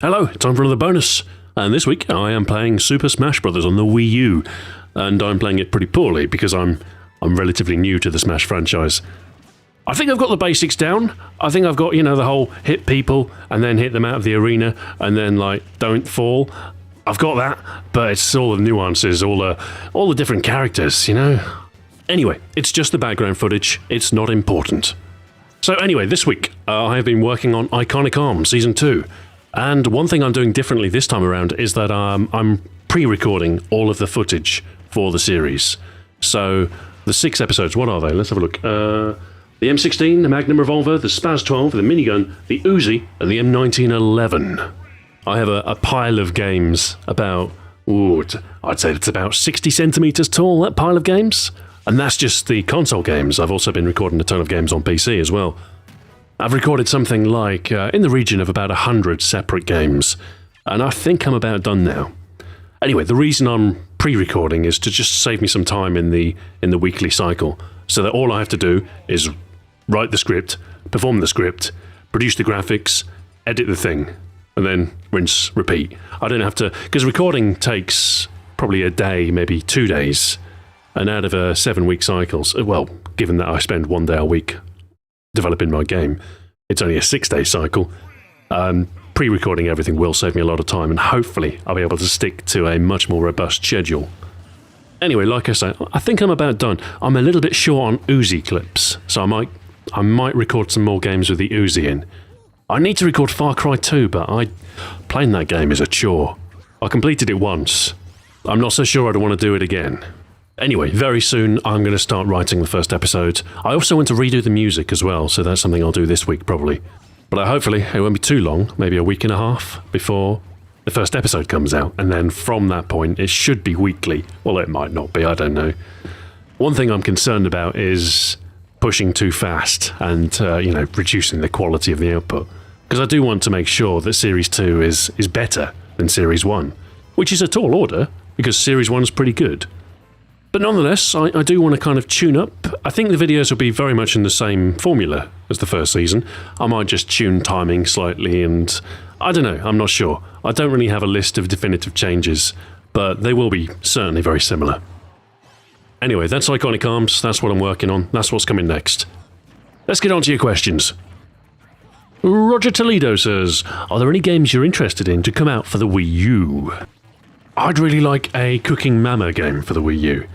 Hello, time for another bonus. And this week I am playing Super Smash Bros. On the Wii U. And I'm playing it pretty poorly because I'm relatively new to the Smash franchise. I think I've got the basics down. I think I've got, the whole hit people and then hit them out of the arena and then, don't fall. I've got that, but it's all the nuances, all the different characters, Anyway, it's just the background footage. It's not important. So anyway, this week I have been working on Iconic Arms Season 2. And one thing I'm doing differently this time around is that I'm pre-recording all of the footage for the series. So the 6 episodes, what are they? Let's have a look. The M16, the Magnum Revolver, the Spaz 12, the minigun, the Uzi, and the M1911. I have a pile of games about, I'd say it's about 60 centimeters tall, that pile of games. And that's just the console games. I've also been recording a ton of games on PC as well. I've recorded something like in the region of about 100 separate games, and I think I'm about done now. Anyway, the reason I'm pre-recording is to just save me some time in the weekly cycle, so that all I have to do is write the script, perform the script, produce the graphics, edit the thing, and then rinse, repeat. I don't have to, because recording takes probably a day, maybe 2 days, and out of a 7-week cycle, well, given that I spend 1 day a week developing my game, it's only a 6-day cycle. Pre-recording everything will save me a lot of time, and hopefully I'll be able to stick to a much more robust schedule. Anyway, like I say, I think I'm about done. I'm a little bit short on Uzi clips, so I might record some more games with the Uzi in. I need to record Far Cry 2, but playing that game is a chore. I completed it once. I'm not so sure I'd want to do it again. Anyway, very soon I'm going to start writing the first episode. I also want to redo the music as well, so that's something I'll do this week probably. But hopefully it won't be too long, maybe a week and a half before the first episode comes out, and then from that point it should be weekly. Well, it might not be, I don't know. One thing I'm concerned about is pushing too fast and reducing the quality of the output, because I do want to make sure that Series 2 is better than Series 1, which is a tall order because Series 1 is pretty good. But nonetheless, I do want to kind of tune up. I think the videos will be very much in the same formula as the first season. I might just tune timing slightly and I don't know, I'm not sure. I don't really have a list of definitive changes, but they will be certainly very similar. Anyway, that's Iconic Arms, that's what I'm working on, that's what's coming next. Let's get on to your questions. Roger Toledo says, are there any games you're interested in to come out for the Wii U? I'd really like a Cooking Mama game for the Wii U.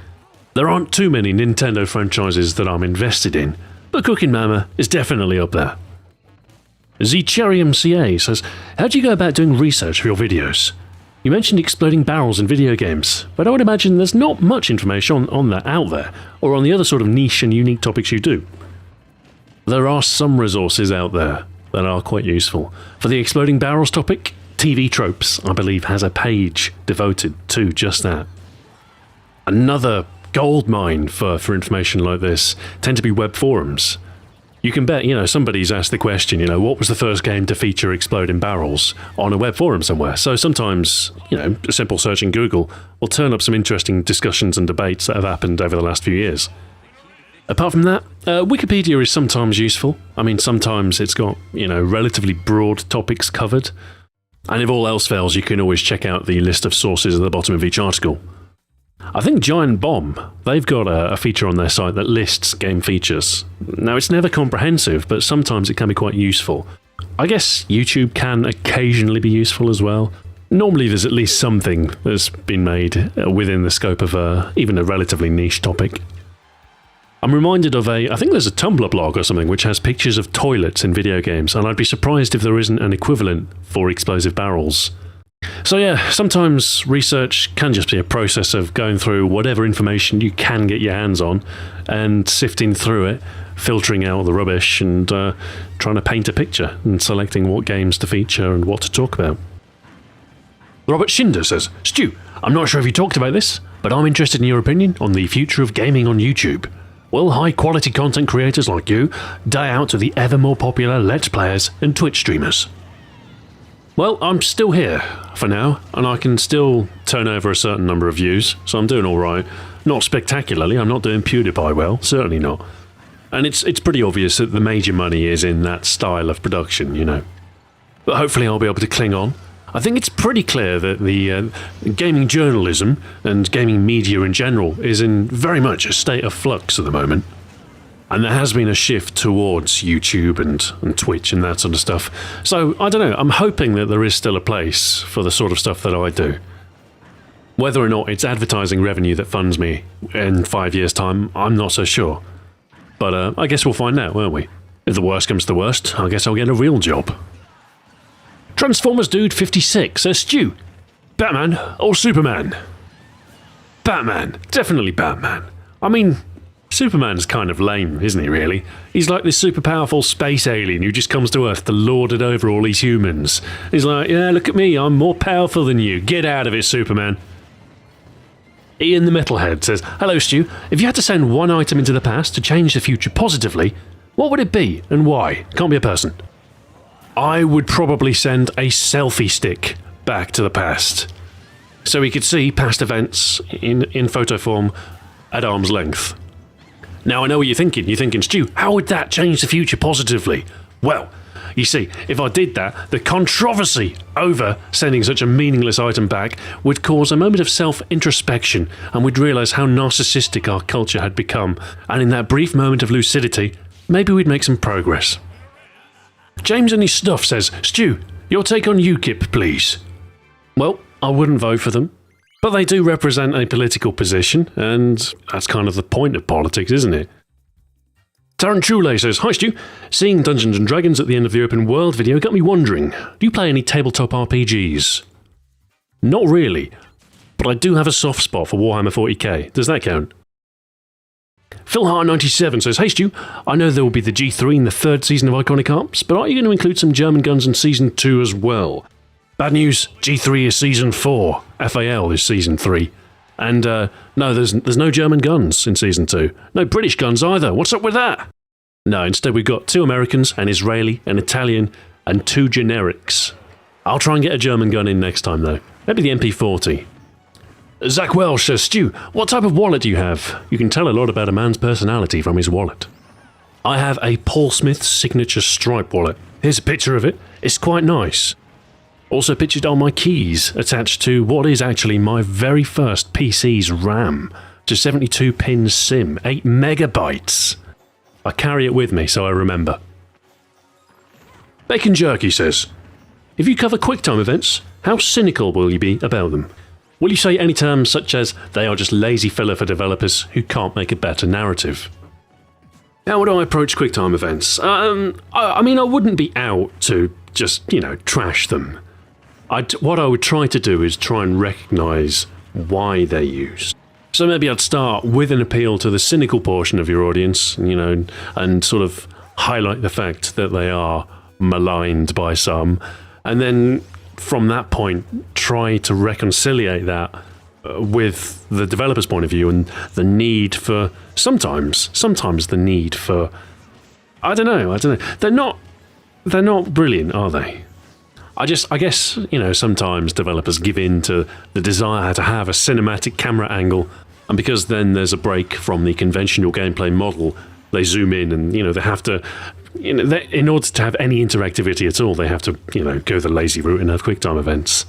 There aren't too many Nintendo franchises that I'm invested in, but Cooking Mama is definitely up there. Zecherium CA says, how do you go about doing research for your videos? You mentioned exploding barrels in video games, but I would imagine there's not much information on that out there, or on the other sort of niche and unique topics you do. There are some resources out there that are quite useful. For the exploding barrels topic, TV Tropes, I believe, has a page devoted to just that. Another goldmine for information like this tend to be web forums. You can bet, somebody's asked the question, what was the first game to feature exploding barrels on a web forum somewhere? So sometimes, a simple search in Google will turn up some interesting discussions and debates that have happened over the last few years. Apart from that, Wikipedia is sometimes useful. I mean, sometimes it's got, relatively broad topics covered. And if all else fails, you can always check out the list of sources at the bottom of each article. I think Giant Bomb, they've got a feature on their site that lists game features. Now, it's never comprehensive, but sometimes it can be quite useful. I guess YouTube can occasionally be useful as well. Normally there's at least something that's been made within the scope of even a relatively niche topic. I'm reminded of I think there's a Tumblr blog or something which has pictures of toilets in video games, and I'd be surprised if there isn't an equivalent for explosive barrels. So yeah, sometimes research can just be a process of going through whatever information you can get your hands on and sifting through it, filtering out the rubbish and trying to paint a picture and selecting what games to feature and what to talk about. Robert Schinder says, Stu, I'm not sure if you talked about this, but I'm interested in your opinion on the future of gaming on YouTube. Will high-quality content creators like you die out to the ever more popular Let's Players and Twitch streamers? Well, I'm still here for now, and I can still turn over a certain number of views, so I'm doing alright. Not spectacularly, I'm not doing PewDiePie well, certainly not. And it's pretty obvious that the major money is in that style of production, But hopefully I'll be able to cling on. I think it's pretty clear that the gaming journalism and gaming media in general is in very much a state of flux at the moment. And there has been a shift towards YouTube and Twitch and that sort of stuff. So, I don't know, I'm hoping that there is still a place for the sort of stuff that I do. Whether or not it's advertising revenue that funds me in 5 years' time, I'm not so sure. But I guess we'll find out, won't we? If the worst comes to the worst, I guess I'll get a real job. Transformers Dude 56 says, Stu, Batman or Superman? Batman. Definitely Batman. I mean, Superman's kind of lame, isn't he, really? He's like this super powerful space alien who just comes to Earth to lord it over all these humans. He's like, yeah, look at me, I'm more powerful than you. Get out of it, Superman. Ian the Metalhead says, hello, Stu. If you had to send one item into the past to change the future positively, what would it be and why? Can't be a person. I would probably send a selfie stick back to the past, so we could see past events in photo form at arm's length. Now, I know what you're thinking. You're thinking, Stu, how would that change the future positively? Well, you see, if I did that, the controversy over sending such a meaningless item back would cause a moment of self-introspection, and we'd realise how narcissistic our culture had become, and in that brief moment of lucidity, maybe we'd make some progress. James and his stuff says, Stu, your take on UKIP, please. Well, I wouldn't vote for them, but they do represent a political position, and that's kind of the point of politics, isn't it? Tarantule says, hi Stu, seeing Dungeons & Dragons at the end of the open world video got me wondering, do you play any tabletop RPGs? Not really, but I do have a soft spot for Warhammer 40k. Does that count? PhilHart97 says, hey Stu, I know there will be the G3 in the third season of Iconic Arts, but are you going to include some German guns in Season 2 as well? Bad news, G3 is Season 4, FAL is Season 3. And no, there's no German guns in Season 2. No British guns either. What's up with that? No, instead we've got 2 Americans, an Israeli, an Italian, and 2 generics. I'll try and get a German gun in next time though. Maybe the MP40. Zach Welsh says, Stu, what type of wallet do you have? You can tell a lot about a man's personality from his wallet. I have a Paul Smith signature stripe wallet. Here's a picture of it. It's quite nice. Also pictured on my keys, attached to what is actually my very first PC's RAM, to 72-pin SIM, 8 megabytes. I carry it with me so I remember. Bacon Jerky says, if you cover QuickTime events, how cynical will you be about them? Will you say any terms such as, they are just lazy filler for developers who can't make a better narrative? How would I approach QuickTime events? I mean, I wouldn't be out to just, trash them. What I would try to do is try and recognise why they're used. So maybe I'd start with an appeal to the cynical portion of your audience, and sort of highlight the fact that they are maligned by some, and then from that point try to reconciliate that with the developer's point of view and the need for sometimes the need for I don't know. They're not brilliant, are they? I guess, sometimes developers give in to the desire to have a cinematic camera angle, and because then there's a break from the conventional gameplay model, they zoom in and, they have to, in order to have any interactivity at all, they have to, go the lazy route and have QuickTime events.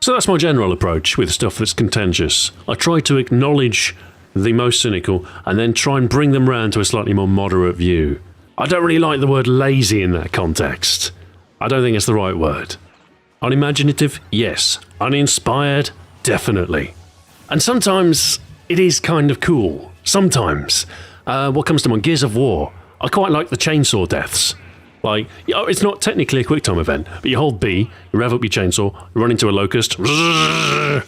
So that's my general approach with stuff that's contentious. I try to acknowledge the most cynical and then try and bring them round to a slightly more moderate view. I don't really like the word lazy in that context. I don't think it's the right word. Unimaginative? Yes. Uninspired? Definitely. And sometimes it is kind of cool. Sometimes. What comes to mind? Gears of War. I quite like the chainsaw deaths. Like, it's not technically a QuickTime event, but you hold B, you rev up your chainsaw, you run into a locust,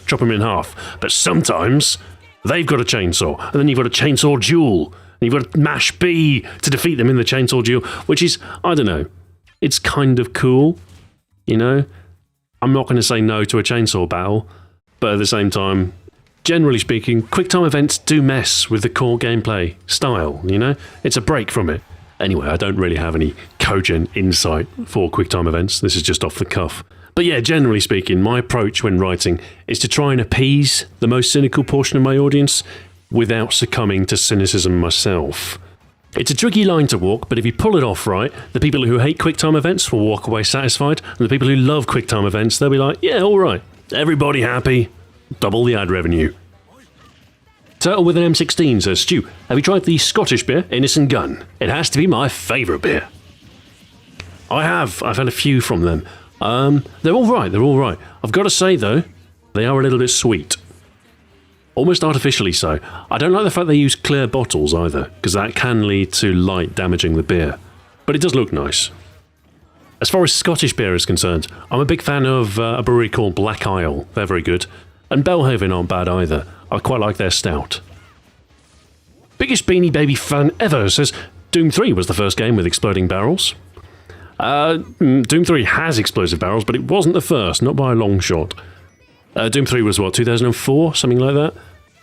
chop them in half. But sometimes they've got a chainsaw, and then you've got a chainsaw duel, and you've got to mash B to defeat them in the chainsaw duel, which is, I don't know, it's kind of cool, I'm not going to say no to a chainsaw battle, but at the same time, generally speaking, QuickTime events do mess with the core gameplay style, It's a break from it. Anyway, I don't really have any cogent insight for QuickTime events. This is just off the cuff. But yeah, generally speaking, my approach when writing is to try and appease the most cynical portion of my audience without succumbing to cynicism myself. It's a tricky line to walk, but if you pull it off right, the people who hate QuickTime events will walk away satisfied, and the people who love QuickTime events, they'll be like, yeah, all right, everybody happy, double the ad revenue. Turtle with an M16 says, Stu, have you tried the Scottish beer, Innocent Gun? It has to be my favourite beer. I have. I've had a few from them. They're all right. I've got to say, though, they are a little bit sweet. Almost artificially so. I don't like the fact they use clear bottles either, because that can lead to light damaging the beer. But it does look nice. As far as Scottish beer is concerned, I'm a big fan of a brewery called Black Isle. They're very good. And Belhaven aren't bad either. I quite like their stout. Biggest Beanie Baby fan ever says, Doom 3 was the first game with exploding barrels. Doom 3 has explosive barrels, but it wasn't the first, not by a long shot. Doom 3 was what, 2004? Something like that?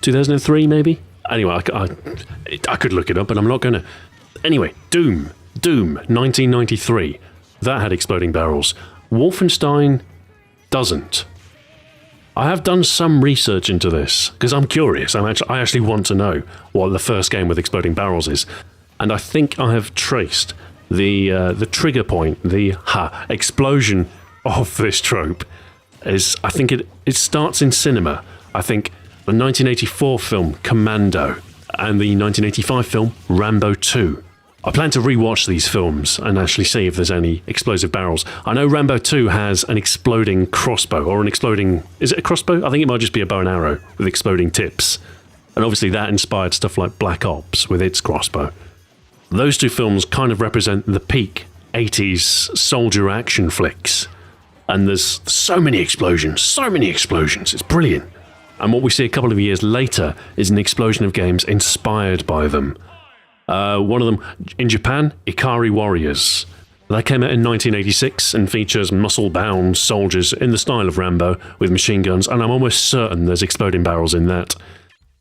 2003 maybe? Anyway, I could look it up, but I'm not going to. Anyway, Doom 1993. That had exploding barrels. Wolfenstein doesn't. I have done some research into this, because I'm curious. I actually want to know what the first game with exploding barrels is. And I think I have traced the trigger point, the explosion of this trope is, I think it starts in cinema. I think the 1984 film Commando and the 1985 film Rambo 2. I plan to rewatch these films and actually see if there's any explosive barrels. I know Rambo 2 has an exploding crossbow, or an exploding... Is it a crossbow? I think it might just be a bow and arrow with exploding tips. And obviously that inspired stuff like Black Ops with its crossbow. Those two films kind of represent the peak 80s soldier action flicks. And there's so many explosions, it's brilliant. And what we see a couple of years later is an explosion of games inspired by them. One of them, in Japan, Ikari Warriors. That came out in 1986 and features muscle-bound soldiers in the style of Rambo with machine guns, and I'm almost certain there's exploding barrels in that.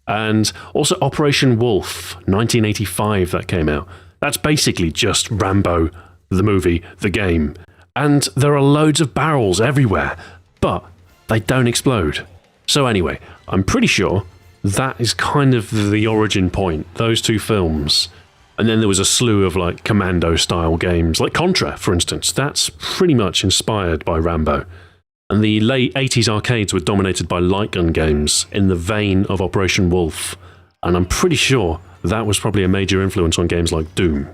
And also Operation Wolf, 1985, that came out. That's basically just Rambo, the movie, the game. And there are loads of barrels everywhere, but they don't explode. So anyway, I'm pretty sure that is kind of the origin point, those two films. And then there was a slew of like Commando-style games, like Contra, for instance. That's pretty much inspired by Rambo. And the late 80s arcades were dominated by light gun games in the vein of Operation Wolf. And I'm pretty sure that was probably a major influence on games like Doom.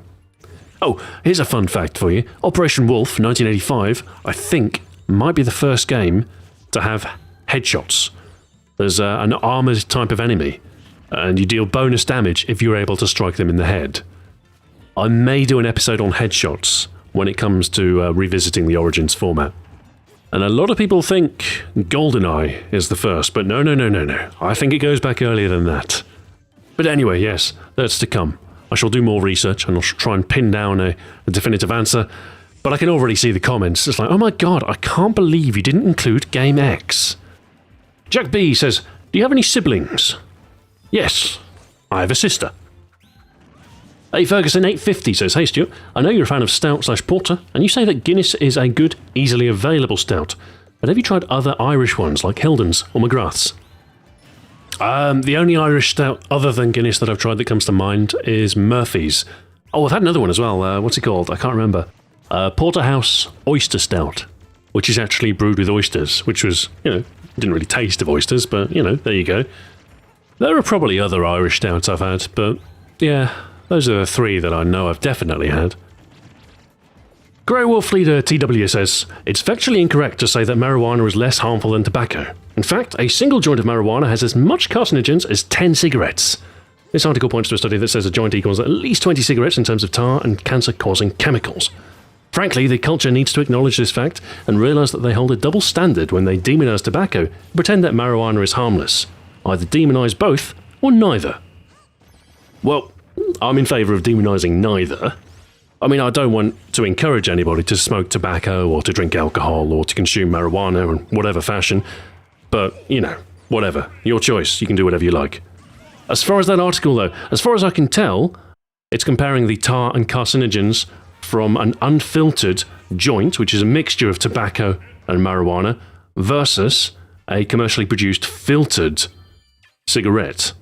Oh, here's a fun fact for you. Operation Wolf, 1985, I think, might be the first game to have headshots. There's an armoured type of enemy, and you deal bonus damage if you're able to strike them in the head. I may do an episode on headshots when it comes to revisiting the Origins format. And a lot of people think GoldenEye is the first, but no. I think it goes back earlier than that. But anyway, yes, that's to come. I shall do more research and I'll try and pin down a definitive answer, but I can already see the comments. It's like, oh my god, I can't believe you didn't include Game X. Jack B says, do you have any siblings? Yes, I have a sister. A Ferguson 850 says, hey Stuart, I know you're a fan of stout/porter, and you say that Guinness is a good, easily available stout, but have you tried other Irish ones like Hildon's or McGrath's? The only Irish stout other than Guinness that I've tried that comes to mind is Murphy's. Oh, I've had another one as well. What's it called? I can't remember. Porterhouse Oyster Stout, which is actually brewed with oysters, which was, didn't really taste of oysters, but, there you go. There are probably other Irish stouts I've had, but, yeah, those are the three that I know I've definitely had. Grey Wolf Leader TW says, it's factually incorrect to say that marijuana is less harmful than tobacco. In fact, a single joint of marijuana has as much carcinogens as 10 cigarettes. This article points to a study that says a joint equals at least 20 cigarettes in terms of tar and cancer-causing chemicals. Frankly, the culture needs to acknowledge this fact and realise that they hold a double standard when they demonise tobacco and pretend that marijuana is harmless. Either demonise both, or neither. Well, I'm in favour of demonising neither. I mean, I don't want to encourage anybody to smoke tobacco or to drink alcohol or to consume marijuana in whatever fashion, but, whatever. Your choice. You can do whatever you like. As far as that article, though, as far as I can tell, it's comparing the tar and carcinogens from an unfiltered joint, which is a mixture of tobacco and marijuana, versus a commercially produced filtered cigarette.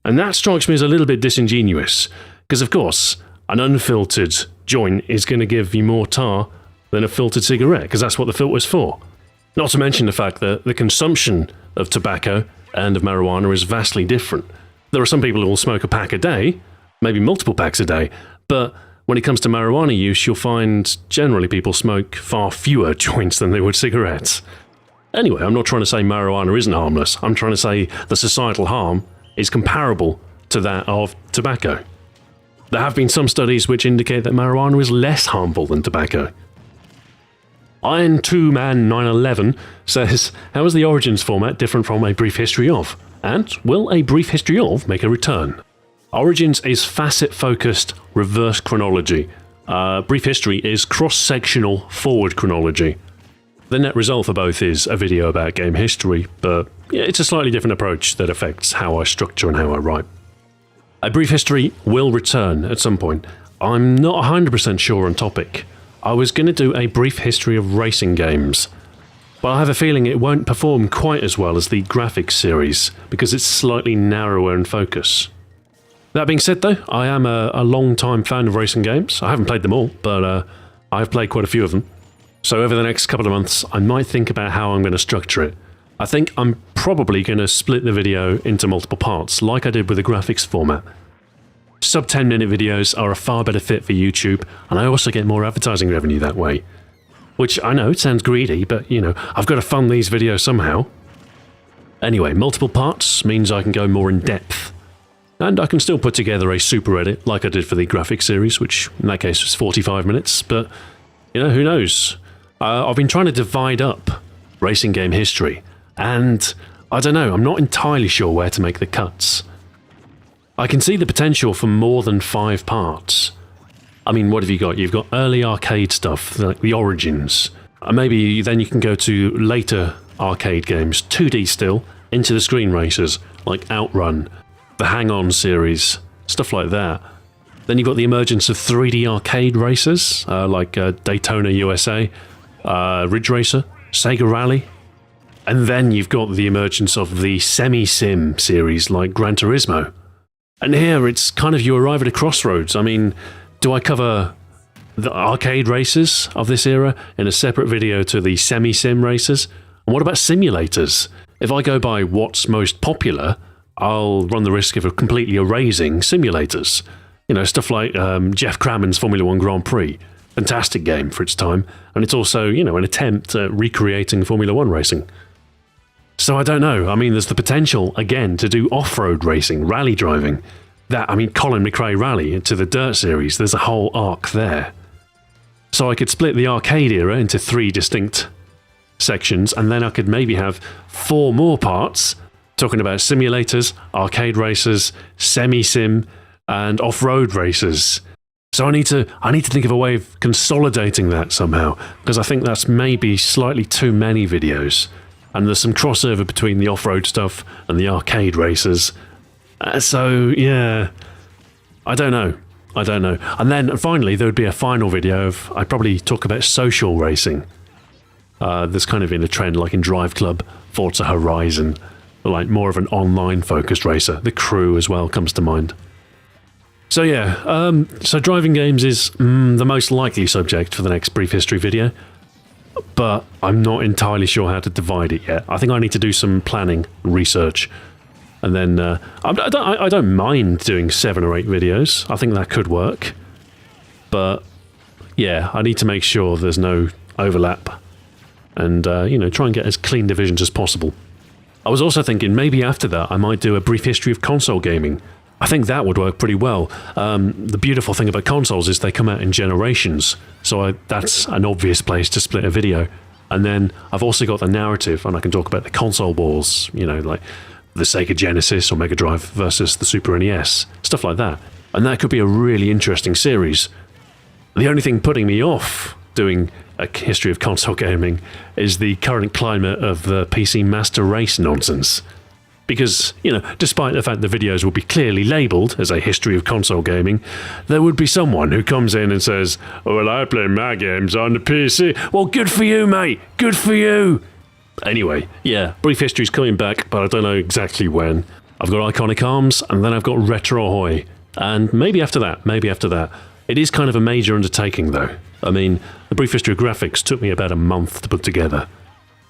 And that strikes me as a little bit disingenuous, because of course, an unfiltered joint is going to give you more tar than a filtered cigarette, because that's what the filter's for. Not to mention the fact that the consumption of tobacco and of marijuana is vastly different. There are some people who will smoke a pack a day, maybe multiple packs a day, but when it comes to marijuana use, you'll find generally people smoke far fewer joints than they would cigarettes. Anyway, I'm not trying to say marijuana isn't harmless. I'm trying to say the societal harm is comparable to that of tobacco. There have been some studies which indicate that marijuana is less harmful than tobacco. Iron 2 Man 911 says, how is the Origins format different from A Brief History Of? And will A Brief History Of make a return? Origins is facet-focused reverse chronology. Brief History is cross-sectional forward chronology. The net result for both is a video about game history, but it's a slightly different approach that affects how I structure and how I write. A Brief History will return at some point. I'm not 100% sure on topic. I was going to do a brief history of racing games, but I have a feeling it won't perform quite as well as the graphics series, because it's slightly narrower in focus. That being said though, I am a long-time fan of racing games. I haven't played them all, but I've played quite a few of them. So over the next couple of months, I might think about how I'm going to structure it. I think I'm probably going to split the video into multiple parts, like I did with the graphics format. Sub 10 minute videos are a far better fit for YouTube, and I also get more advertising revenue that way. Which, I know, it sounds greedy, but, you know, I've got to fund these videos somehow. Anyway, multiple parts means I can go more in depth. And I can still put together a super edit, like I did for the graphics series, which in that case was 45 minutes, but, you know, who knows? I've been trying to divide up racing game history, and I don't know, I'm not entirely sure where to make the cuts. I can see the potential for more than 5 parts. I mean, what have you got? You've got early arcade stuff, like the Origins. Maybe then you can go to later arcade games, 2D still, into the screen races, like Outrun, the Hang-On series, stuff like that. Then you've got the emergence of 3D arcade races, like Daytona USA, Ridge Racer, Sega Rally. And then you've got the emergence of the semi-sim series, like Gran Turismo. And here, it's kind of you arrive at a crossroads. I mean, do I cover the arcade races of this era in a separate video to the semi-sim races? And what about simulators? If I go by what's most popular, I'll run the risk of completely erasing simulators. You know, stuff like Jeff Cramman's Formula 1 Grand Prix. Fantastic game for its time. And it's also, you know, an attempt at recreating Formula 1 racing. So I don't know. I mean, there's the potential, again, to do off-road racing, rally driving. Colin McRae Rally to the Dirt series, there's a whole arc there. So I could split the arcade era into 3 distinct sections, and then I could maybe have 4 more parts, talking about simulators, arcade races, semi-sim, and off-road races. So I need to think of a way of consolidating that somehow, because I think that's maybe slightly too many videos. And there's some crossover between the off-road stuff and the arcade races. So, yeah, I don't know. And then, finally, there would be a final video of, I'd probably talk about social racing. There's kind of in a trend, like in Drive Club, Forza Horizon, like more of an online-focused racer. The Crew as well comes to mind. So, yeah, so driving games is the most likely subject for the next Brief History video. But I'm not entirely sure how to divide it yet. I think I need to do some planning, research, and then I don't mind doing 7 or 8 videos. I think that could work. But yeah, I need to make sure there's no overlap, and you know, try and get as clean divisions as possible. I was also thinking maybe after that I might do a brief history of console gaming. I think that would work pretty well. The beautiful thing about consoles is they come out in generations, so that's an obvious place to split a video. And then I've also got the narrative, and I can talk about the console wars, you know, like the Sega Genesis or Mega Drive versus the Super NES, stuff like that. And that could be a really interesting series. The only thing putting me off doing a history of console gaming is the current climate of the PC Master Race nonsense. Because, you know, despite the fact the videos will be clearly labelled as a history of console gaming, there would be someone who comes in and says, "Oh, well, I play my games on the PC." Well, good for you, mate. Good for you. Anyway, yeah, Brief History's coming back, but I don't know exactly when. I've got Iconic Arms, and then I've got Retro Ahoy. And maybe after that. It is kind of a major undertaking, though. I mean, the brief history of graphics took me about a month to put together.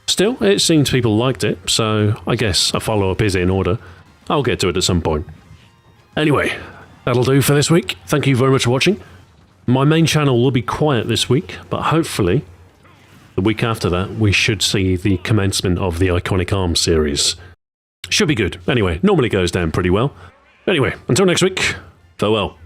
Still, it seems people liked it, so I guess a follow-up is in order. I'll get to it at some point. Anyway, that'll do for this week. Thank you very much for watching. My main channel will be quiet this week, but hopefully, the week after that, we should see the commencement of the Iconic Arms series. Should be good. Anyway, normally goes down pretty well. Anyway, until next week, farewell.